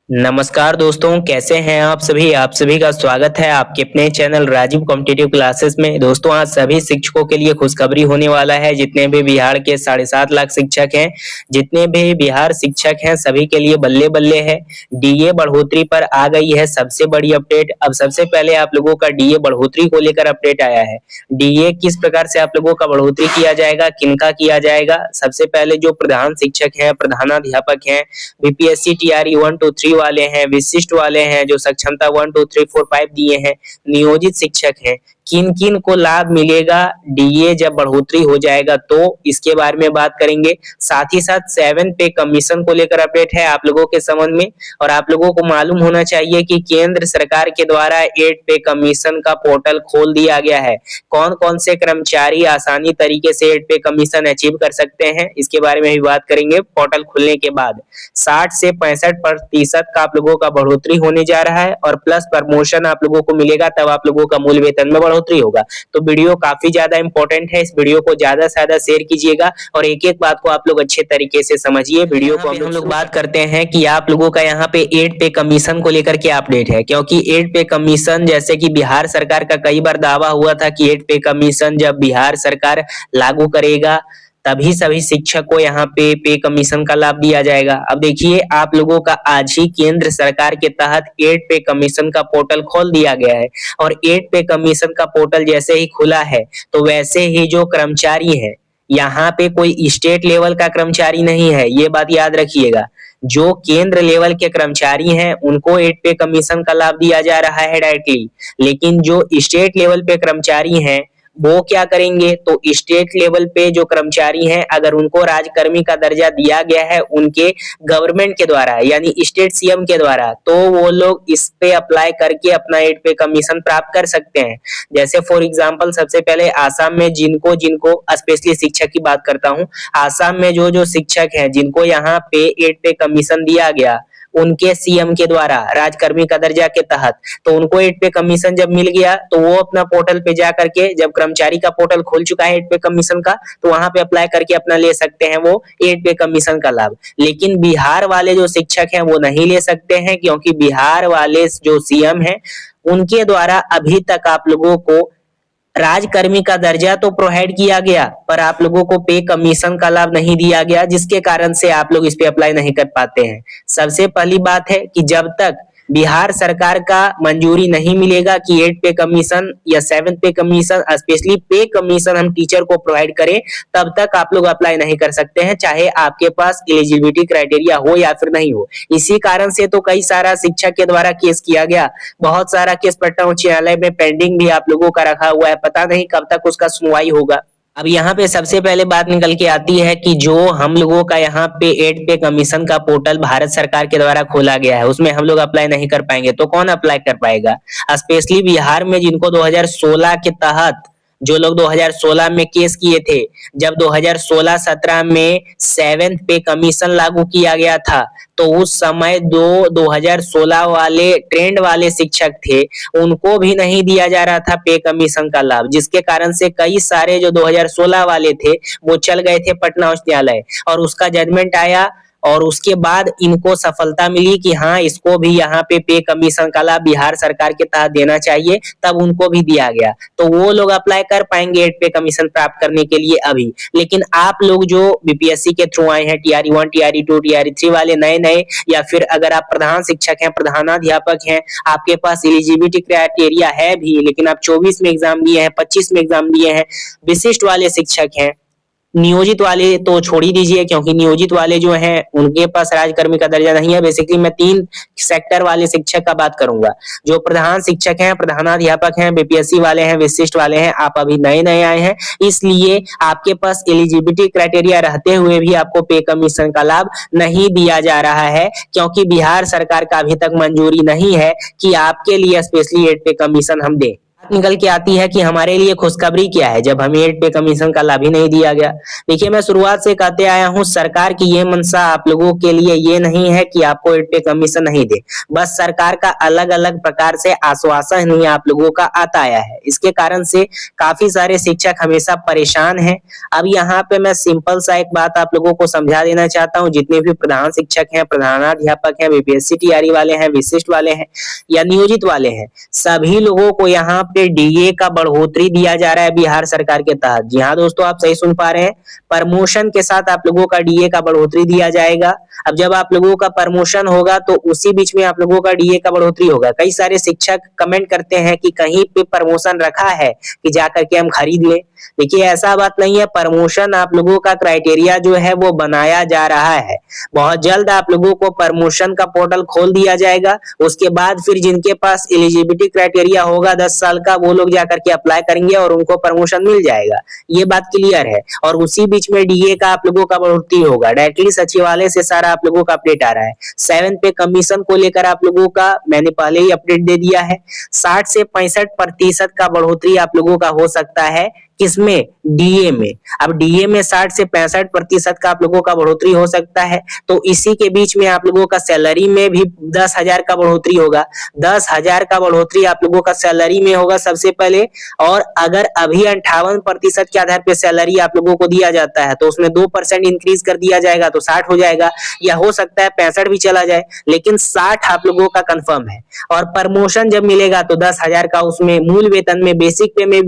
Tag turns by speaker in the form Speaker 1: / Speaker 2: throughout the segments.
Speaker 1: नमस्कार दोस्तों, कैसे हैं आप सभी। आप सभी का स्वागत है आपके अपने चैनल राजीव कॉम्पिटिटिव क्लासेस में। दोस्तों, आज सभी शिक्षकों के लिए खुशखबरी होने वाला है। जितने भी बिहार के 7.5 लाख शिक्षक हैं, जितने भी बिहार शिक्षक हैं, सभी के लिए बल्ले बल्ले है। डीए बढ़ोतरी पर आ गई है सबसे बड़ी अपडेट। अब सबसे पहले आप लोगों का डीए बढ़ोतरी को लेकर अपडेट आया है। डीए किस प्रकार से आप लोगों का बढ़ोतरी किया जाएगा, किनका किया जाएगा। सबसे पहले जो प्रधान शिक्षक है, प्रधानाध्यापक हैं, बीपीएससी टीआरई 1 2 3 वाले हैं, विशिष्ट वाले हैं, जो सक्षमता 1 2 3 4 5 दिए हैं, नियोजित शिक्षक हैं, किन किन को लाभ मिलेगा डीए जब बढ़ोतरी हो जाएगा, तो इसके बारे में बात करेंगे। साथ ही साथ 7 पे कमीशन को लेकर अपडेट है आप लोगों के संबंध में। और आप लोगों को मालूम होना चाहिए कि केंद्र सरकार के द्वारा 8 पे कमीशन का पोर्टल खोल दिया गया है। कौन कौन से कर्मचारी आसानी तरीके से 8 पे कमीशन अचीव कर सकते हैं, इसके बारे में भी बात करेंगे। पोर्टल खुलने के बाद 60 से 65% का आप लोगों का बढ़ोतरी होने जा रहा है और प्लस प्रमोशन आप लोगों को मिलेगा, तब आप लोगों का मूल वेतन में बढ़ोतरी होगा। तो वीडियो काफी ज्यादा इंपॉर्टेंट है, इस वीडियो को ज्यादा से ज्यादा शेयर कीजिएगा और एक एक बात को आप लोग अच्छे तरीके से समझिए। वीडियो को हम लोग बात करते हैं कि आप लोगों का यहाँ पे 8 पे कमीशन को लेकर क्या अपडेट है, क्योंकि 8 पे कमीशन जैसे कि बिहार सरकार का कई बार दावा हुआ था कि 8 पे कमीशन जब बिहार सरकार लागू करेगा तभी सभी शिक्षक को यहाँ पे कमीशन का लाभ दिया जाएगा। अब देखिए, आप लोगों का आज ही केंद्र सरकार के तहत 8 पे कमीशन का पोर्टल खोल दिया गया है और 8 पे कमीशन का पोर्टल जैसे ही खुला है तो वैसे ही जो कर्मचारी है, यहाँ पे कोई स्टेट लेवल का कर्मचारी नहीं है, ये बात याद रखिएगा। जो केंद्र लेवल के कर्मचारी हैं उनको 8 पे कमीशन का लाभ दिया जा रहा है डायरेक्टली, लेकिन जो स्टेट लेवल पे कर्मचारी हैं वो क्या करेंगे, तो स्टेट लेवल पे जो कर्मचारी हैं अगर उनको राजकर्मी का दर्जा दिया गया है उनके गवर्नमेंट के द्वारा यानी स्टेट सीएम के द्वारा, तो वो लोग इस पे अप्लाई करके अपना 8 पे कमीशन प्राप्त कर सकते हैं। जैसे फॉर एग्जांपल सबसे पहले आसाम में जिनको जिनको स्पेशली शिक्षक की बात करता हूँ, आसाम में जो जो शिक्षक हैं जिनको यहाँ पे 8 पे कमीशन दिया गया उनके सीएम के द्वारा राजकर्मी का दर्जा के तहत, तो उनको 8 पे कमीशन जब मिल गया तो वो अपना पोर्टल पे जा करके, जब कर्मचारी का पोर्टल खुल चुका है 8 पे कमीशन का, तो वहां पे अप्लाई करके अपना ले सकते हैं वो 8 पे कमीशन का लाभ। लेकिन बिहार वाले जो शिक्षक हैं वो नहीं ले सकते हैं, क्योंकि बिहार वाले जो सीएम हैं उनके द्वारा अभी तक आप लोगों को राजकर्मी का दर्जा तो प्रोवाइड किया गया पर आप लोगों को पे कमीशन का लाभ नहीं दिया गया, जिसके कारण से आप लोग इस पे अप्लाई नहीं कर पाते हैं। सबसे पहली बात है कि जब तक बिहार सरकार का मंजूरी नहीं मिलेगा कि 8 पे कमीशन या 7 पे कमीशन, स्पेशली पे कमीशन हम टीचर को प्रोवाइड करें, तब तक आप लोग अप्लाई नहीं कर सकते हैं, चाहे आपके पास एलिजिबिलिटी क्राइटेरिया हो या फिर नहीं हो। इसी कारण से तो कई सारा शिक्षक के द्वारा केस किया गया, बहुत सारा केस पटना उच्च न्यायालय में पेंडिंग भी आप लोगों का रखा हुआ है, पता नहीं कब तक उसका सुनवाई होगा। अब यहाँ पे सबसे पहले बात निकल के आती है कि जो हम लोगों का यहाँ पे 8 पे कमीशन का पोर्टल भारत सरकार के द्वारा खोला गया है उसमें हम लोग अप्लाई नहीं कर पाएंगे, तो कौन अप्लाई कर पाएगा। स्पेशली बिहार में जिनको 2016 के तहत, जो लोग 2016 में केस किए थे, जब 2016-17 में 7th पे कमीशन लागू किया गया था, तो उस समय 2016 वाले ट्रेंड वाले शिक्षक थे उनको भी नहीं दिया जा रहा था पे कमीशन का लाभ, जिसके कारण से कई सारे जो 2016 वाले थे वो चल गए थे पटना उच्च न्यायालय और उसका जजमेंट आया और उसके बाद इनको सफलता मिली कि हाँ, इसको भी यहाँ पे कमीशन का लाभ बिहार सरकार के तहत देना चाहिए, तब उनको भी दिया गया, तो वो लोग अप्लाई कर पाएंगे 8 पे कमीशन प्राप्त करने के लिए अभी। लेकिन आप लोग जो बीपीएससी के थ्रू आए हैं, टीआरई 1 टीआरई 2 टीआरई 3 वाले नए नए, या फिर अगर आप प्रधान शिक्षक हैं, प्रधानाध्यापक हैं, आपके पास एलिजिबिलिटी क्राइटेरिया है भी लेकिन आप 24 में एग्जाम दिए हैं, 25 में एग्जाम दिए हैं, विशिष्ट वाले शिक्षक हैं, नियोजित वाले तो छोड़ ही दीजिए, क्योंकि नियोजित वाले जो हैं उनके पास राजकर्मी का दर्जा नहीं है। बेसिकली मैं 3 सेक्टर वाले शिक्षक का बात करूंगा, जो प्रधान शिक्षक हैं, प्रधानाध्यापक हैं, बीपीएससी वाले हैं, विशिष्ट वाले हैं। आप अभी नए नए आए हैं, इसलिए आपके पास एलिजिबिलिटी क्राइटेरिया रहते हुए भी आपको पे कमीशन का लाभ नहीं दिया जा रहा है, क्योंकि बिहार सरकार का अभी तक मंजूरी नहीं है कि आपके लिए स्पेशली 8 पे कमीशन हम दें। निकल के आती है कि हमारे लिए खुशखबरी क्या है जब हमें 8 पे कमीशन का लाभ ही नहीं दिया गया। देखिए, मैं शुरुआत से कहते आया हूं, सरकार की ये मंशा आप लोगों के लिए ये नहीं है कि आपको 8 पे कमीशन नहीं दे, बस सरकार का अलग अलग प्रकार से आश्वासन ही आप लोगों का आता आया है। इसके कारण से काफी सारे शिक्षक हमेशा परेशान हैं। अब यहाँ पे मैं सिंपल सा एक बात आप लोगों को समझा देना चाहता हूँ। जितने भी प्रधान शिक्षक हैं, प्रधानाध्यापक हैं, बीपीएससी टीआरई वाले हैं, विशिष्ट वाले हैं या नियोजित वाले हैं, सभी लोगों को यहाँ पे डीए का बढ़ोतरी दिया जा रहा है बिहार सरकार के तहत। जी हाँ दोस्तों, आप सही सुन पा रहे हैं, प्रमोशन के साथ आप लोगों का डीए का बढ़ोतरी दिया जाएगा। अब जब आप लोगों का प्रमोशन होगा तो उसी बीच में आप लोगों का डीए का बढ़ोतरी होगा। कई सारे शिक्षक कमेंट करते हैं कि कहीं पे प्रमोशन रखा है कि जाकर के हम खरीद लें। देखिए, ऐसा बात नहीं है। प्रमोशन आप लोगों का क्राइटेरिया जो है वो बनाया जा रहा है। बहुत जल्द आप लोगों को प्रमोशन का पोर्टल खोल दिया जाएगा। उसके बाद फिर जिनके पास एलिजिबिलिटी क्राइटेरिया होगा 10 साल का, वो लोग जाकर के अप्लाई करेंगे और उनको प्रमोशन मिल जाएगा। ये बात क्लियर है। और उसी बीच में डीए का आप लोगों का बढ़ोतरी होगा। डायरेक्टली सचिवालय से सारा आप लोगों का अपडेट आ रहा है। 7 पे कमीशन को लेकर आप लोगों का मैंने पहले ही अपडेट दे दिया है। 60 से 65% का बढ़ोतरी आप लोगों का हो सकता है। किसमें? डीए में। अब डीए में 60 से 65% का आप लोगों का बढ़ोतरी हो सकता है। तो इसी के बीच में आप लोगों का सैलरी में भी 10,000 का बढ़ोतरी होगा। 10,000 का बढ़ोतरी आप लोगों का सैलरी में होगा सबसे पहले। और अगर अभी 58% के आधार पे सैलरी आप लोगों को दिया जाता है तो उसमें 2% इंक्रीज कर दिया जाएगा तो 60 हो जाएगा, या हो सकता है 65 भी चला जाए, लेकिन 60 आप लोगों का कंफर्म है। और प्रमोशन जब मिलेगा तो 10,000 का उसमें मूल वेतन में, बेसिक पे में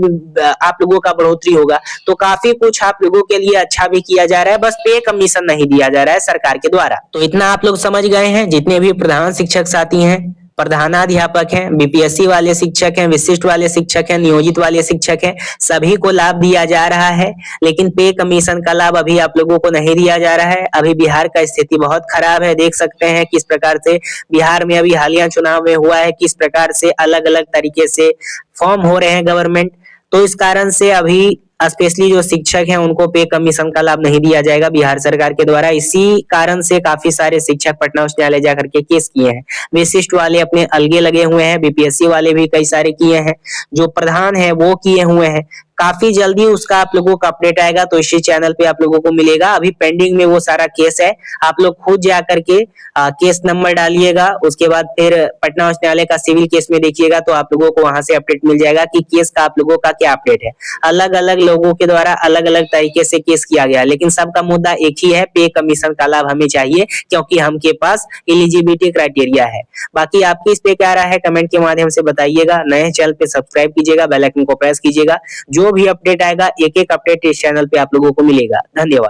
Speaker 1: आप लोगों का बढ़ोतरी होगा। तो काफी कुछ आप लोगों के लिए अच्छा भी किया जा रहा है, बस पे कमीशन नहीं दिया जा रहा है सरकार के द्वारा। तो इतना आप लोग समझ गए हैं। जितने भी प्रधान शिक्षक साथी हैं, प्रधानाध्यापक हैं, बीपीएससी वाले शिक्षक हैं, विशिष्ट वाले शिक्षक हैं, नियोजित वाले शिक्षक हैं, सभी को लाभ दिया जा रहा है। लेकिन पे कमीशन का लाभ अभी आप लोगों को नहीं दिया जा रहा है। अभी बिहार का स्थिति बहुत खराब है। देख सकते हैं किस प्रकार से बिहार में अभी हालिया चुनाव में हुआ है, किस प्रकार से अलग अलग तरीके से फॉर्म हो रहे हैं गवर्नमेंट। तो इस कारण से अभी स्पेशली जो शिक्षक हैं उनको पे कमीशन का लाभ नहीं दिया जाएगा बिहार सरकार के द्वारा। इसी कारण से काफी सारे शिक्षक पटना उच्च न्यायालय जाकर के केस किए हैं। विशिष्ट वाले अपने अलगे लगे हुए हैं, बीपीएससी वाले भी कई सारे किए हैं, जो प्रधान है वो किए हुए हैं। काफी जल्दी उसका आप लोगों का अपडेट आएगा तो इसी चैनल पे आप लोगों को मिलेगा। अभी पेंडिंग में वो सारा केस है। आप लोग खुद जा करके केस नंबर डालिएगा, उसके बाद फिर पटना उच्च न्यायालय का सिविल केस में देखिएगा तो आप लोगों को वहां से अपडेट मिल जाएगा कि केस का आप लोगों का क्या अपडेट है। अलग अलग लोगों के द्वारा अलग अलग तरीके से केस किया गया, लेकिन सबका मुद्दा एक ही है, पे कमीशन का लाभ हमें चाहिए क्योंकि हमके पास एलिजिबिलिटी क्राइटेरिया है। बाकी आपकी इस पे क्या राय है कमेंट के माध्यम से बताइएगा। नए चैनल पे सब्सक्राइब कीजिएगा, बेल आइकन को प्रेस कीजिएगा। जो भी अपडेट आएगा एक एक अपडेट इस चैनल पे आप लोगों को मिलेगा। धन्यवाद।